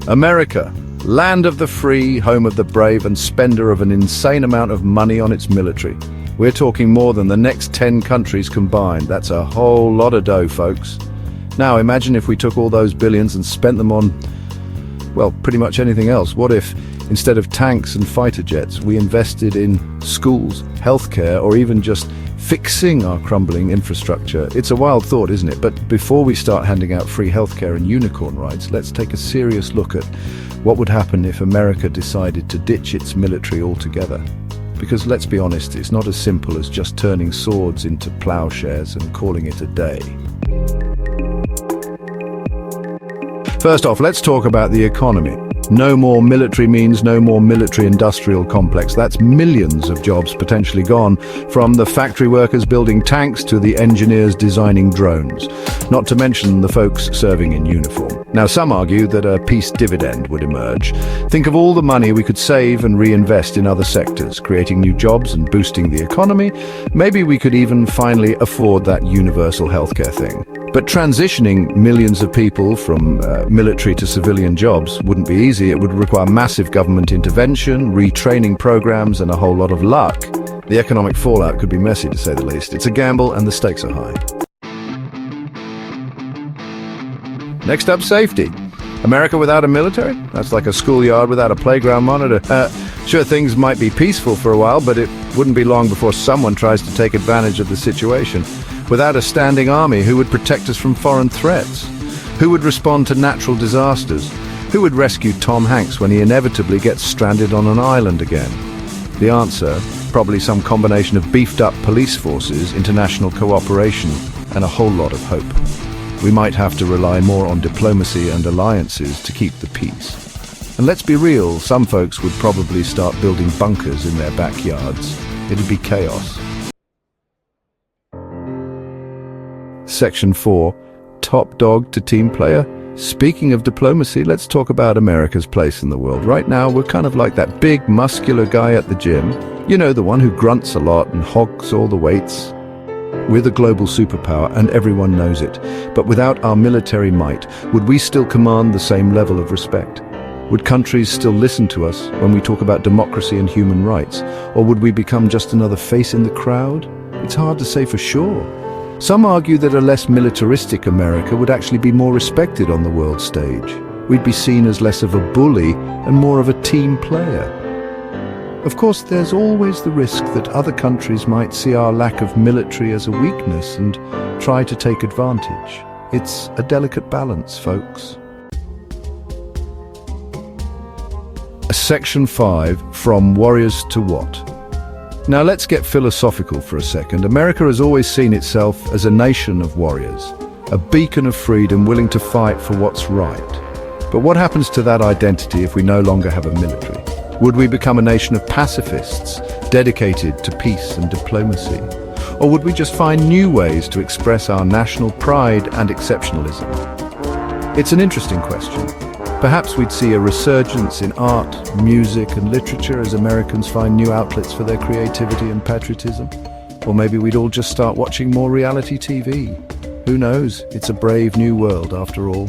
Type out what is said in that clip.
America, land of the free, home of the brave, and spender of an insane amount of money on its military. We're talking more than the next 10 countries combined. That's a whole lot of dough, folks. Now imagine if we took all those billions and spent them on, well, pretty much anything else. What if, instead of tanks and fighter jets, we invested in schools, healthcare, or even just fixing our crumbling infrastructure? It's a wild thought, isn't it? But before we start handing out free healthcare and unicorn rides, let's take a serious look at what would happen if America decided to ditch its military altogether. Because let's be honest, it's not as simple as just turning swords into plowshares and calling it a day. First off, let's talk about the economy. No more military means no more military-industrial complex. That's millions of jobs potentially gone, from the factory workers building tanks to the engineers designing drones, not to mention the folks serving in uniform. Now, some argue that a peace dividend would emerge. Think of all the money we could save and reinvest in other sectors, creating new jobs and boosting the economy. Maybe we could even finally afford that universal healthcare thing. But transitioning millions of people from military to civilian jobs wouldn't be easy. It would require massive government intervention, retraining programs, and a whole lot of luck. The economic fallout could be messy, to say the least. It's a gamble, and the stakes are high. Next up, safety. America without a military? That's like a schoolyard without a playground monitor. Sure, things might be peaceful for a while, but it wouldn't be long before someone tries to take advantage of the situation. Without a standing army, who would protect us from foreign threats? Who would respond to natural disasters? Who would rescue Tom Hanks when he inevitably gets stranded on an island again? The answer, probably some combination of beefed-up police forces, international cooperation, and a whole lot of hope. We might have to rely more on diplomacy and alliances to keep the peace. And let's be real, some folks would probably start building bunkers in their backyards. It'd be chaos. Section 4, top dog to team player. Speaking of diplomacy, let's talk about America's place in the world. Right now, we're kind of like that big, muscular guy at the gym. You know, the one who grunts a lot and hogs all the weights. We're the global superpower, and everyone knows it. But without our military might, would we still command the same level of respect? Would countries still listen to us when we talk about democracy and human rights? Or would we become just another face in the crowd? It's hard to say for sure. Some argue that a less militaristic America would actually be more respected on the world stage. We'd be seen as less of a bully and more of a team player. Of course, there's always the risk that other countries might see our lack of military as a weakness and try to take advantage. It's a delicate balance, folks. Section 5, from warriors to what? Now let's get philosophical for a second. America has always seen itself as a nation of warriors, a beacon of freedom willing to fight for what's right. But what happens to that identity if we no longer have a military? Would we become a nation of pacifists, dedicated to peace and diplomacy? Or would we just find new ways to express our national pride and exceptionalism? It's an interesting question. Perhaps we'd see a resurgence in art, music, and literature as Americans find new outlets for their creativity and patriotism. Or maybe we'd all just start watching more reality TV. Who knows? It's a brave new world after all.